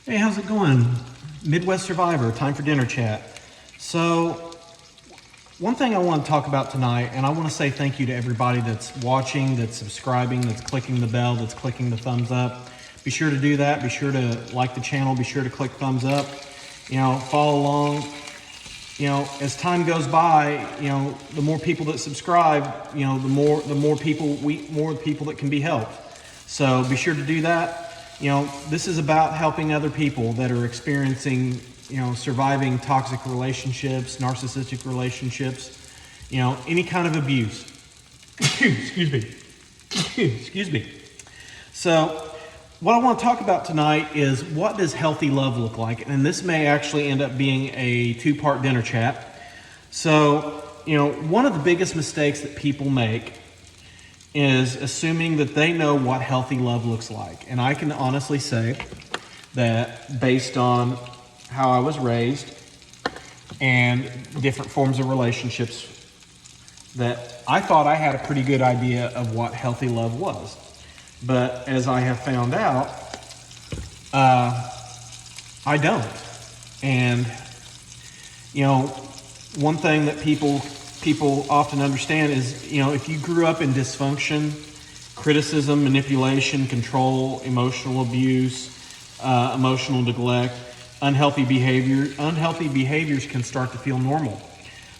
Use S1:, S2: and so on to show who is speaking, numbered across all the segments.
S1: Hey, how's it going? Midwest Survivor, time for dinner chat. So, one thing I want to talk about tonight, and I want to say thank you to everybody that's watching, that's subscribing, that's clicking the bell, that's clicking the thumbs up. Be sure to do that. Be sure to like the channel. Be sure to click thumbs up. Follow along. As time goes by, the more people that subscribe, the more people that can be helped. So be sure to do that. This is about helping other people that are experiencing, surviving toxic relationships, narcissistic relationships, any kind of abuse. Excuse me. Excuse me. So what I want to talk about tonight is, what does healthy love look like? And this may actually end up being a two-part dinner chat. So, one of the biggest mistakes that people make is assuming that they know what healthy love looks like. And I can honestly say that based on how I was raised and different forms of relationships, that I thought I had a pretty good idea of what healthy love was. But as I have found out, I don't. And, one thing that people often understand is, if you grew up in dysfunction, criticism, manipulation, control, emotional abuse, emotional neglect, unhealthy behaviors can start to feel normal.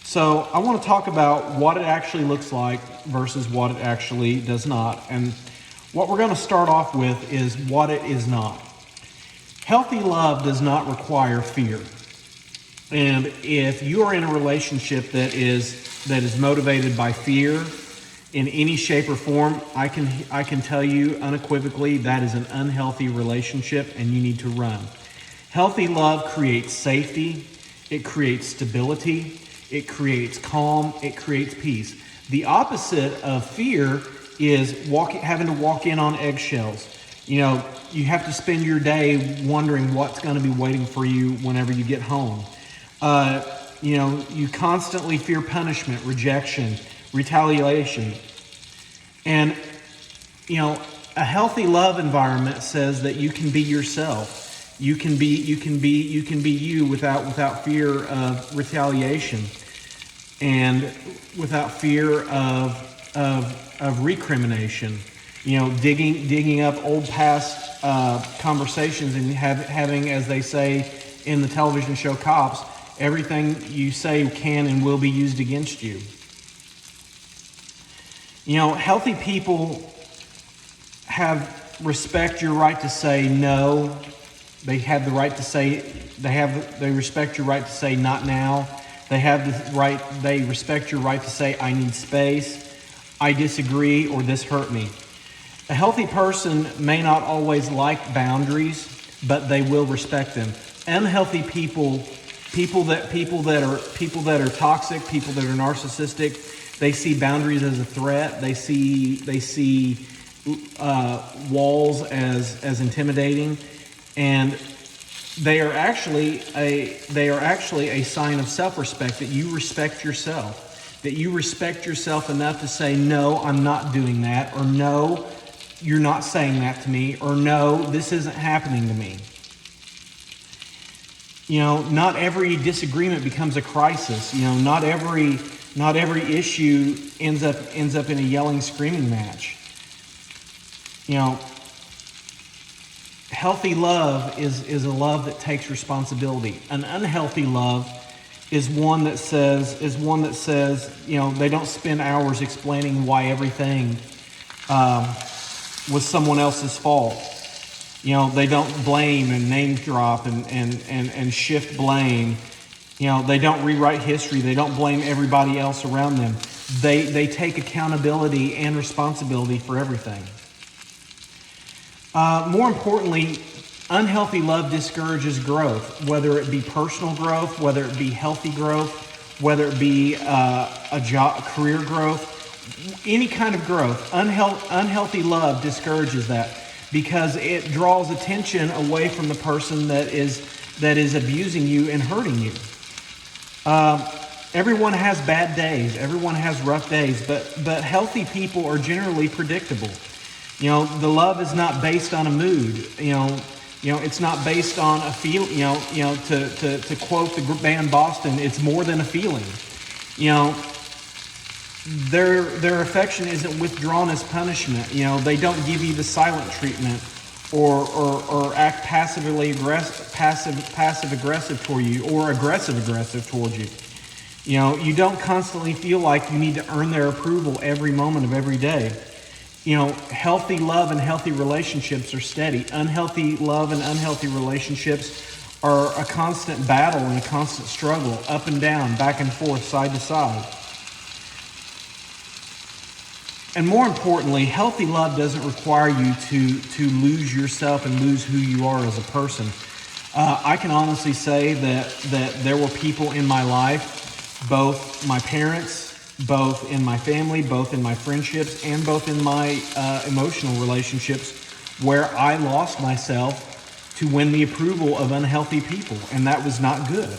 S1: So I want to talk about what it actually looks like versus what it actually does not. And what we're going to start off with is what it is not. Healthy love does not require fear. And if you are in a relationship that is motivated by fear in any shape or form, I can tell you unequivocally that is an unhealthy relationship and you need to run. Healthy love creates safety, it creates stability, it creates calm, it creates peace. The opposite of fear is having to walk in on eggshells. You have to spend your day wondering what's going to be waiting for you whenever you get home. You constantly fear punishment, rejection, retaliation. And, a healthy love environment says that you can be yourself. You can be you without fear of retaliation and without fear of recrimination. Digging up old past conversations and having, as they say in the television show Cops, everything you say can and will be used against you. Healthy people respect your right to say no. They have the right to say, they respect your right to say not now. They respect your right to say, I need space, I disagree, or this hurt me. A healthy person may not always like boundaries, but they will respect them. Unhealthy people that are toxic, people that are narcissistic, they see boundaries as a threat. They see walls as intimidating, and they are actually a sign of self-respect, that you respect yourself, that you respect yourself enough to say, no, I'm not doing that, or no, you're not saying that to me, or no, this isn't happening to me. Not every disagreement becomes a crisis. Not every issue ends up in a yelling, screaming match. Healthy love is a love that takes responsibility. An unhealthy love is one that says, they don't spend hours explaining why everything was someone else's fault. They don't blame and name drop and shift blame. They don't rewrite history. They don't blame everybody else around them. They take accountability and responsibility for everything. More importantly, unhealthy love discourages growth, whether it be personal growth, whether it be healthy growth, whether it be career growth, any kind of growth. Unhealthy love discourages that, because it draws attention away from the person that is abusing you and hurting you. Everyone has bad days. Everyone has rough days, but healthy people are generally predictable. The love is not based on a mood. You know, it's not based on a feel. To quote the band Boston, it's more than a feeling. You know, their affection isn't withdrawn as punishment. You know, they don't give you the silent treatment or act passive aggressive toward you, or aggressive toward you. You know, you don't constantly feel like you need to earn their approval every moment of every day. You know, healthy love and healthy relationships are steady. Unhealthy love and unhealthy relationships are a constant battle and a constant struggle, up and down, back and forth, side to side. And more importantly, healthy love doesn't require you to lose yourself and lose who you are as a person. I can honestly say that there were people in my life, both my parents, both in my family, both in my friendships, and both in my emotional relationships, where I lost myself to win the approval of unhealthy people, and that was not good.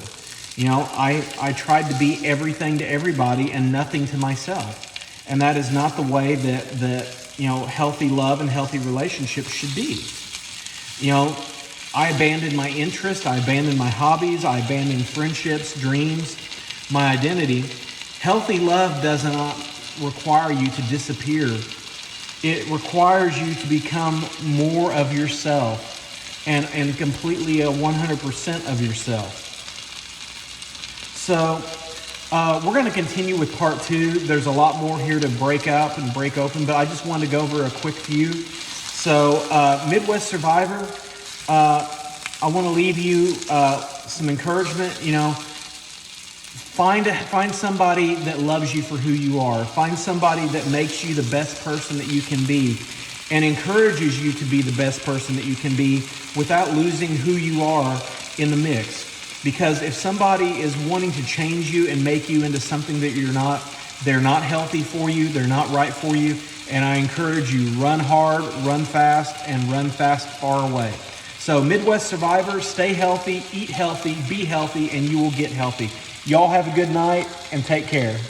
S1: You know, I tried to be everything to everybody and nothing to myself, and that is not the way that you know, healthy love and healthy relationships should be. You know, I abandoned my interests, I abandoned my hobbies, I abandoned friendships, dreams, my identity. Healthy love does not require you to disappear. It requires you to become more of yourself and completely 100% of yourself. So we're going to continue with part 2. There's a lot more here to break up and break open, but I just wanted to go over a quick few. So Midwest Survivor, I want to leave you some encouragement. You know, Find somebody that loves you for who you are. Find somebody that makes you the best person that you can be and encourages you to be the best person that you can be without losing who you are in the mix. Because if somebody is wanting to change you and make you into something that you're not, they're not healthy for you, they're not right for you. And I encourage you, run hard, run fast, and run fast far away. So Midwest Survivor, stay healthy, eat healthy, be healthy, and you will get healthy. Y'all have a good night and take care.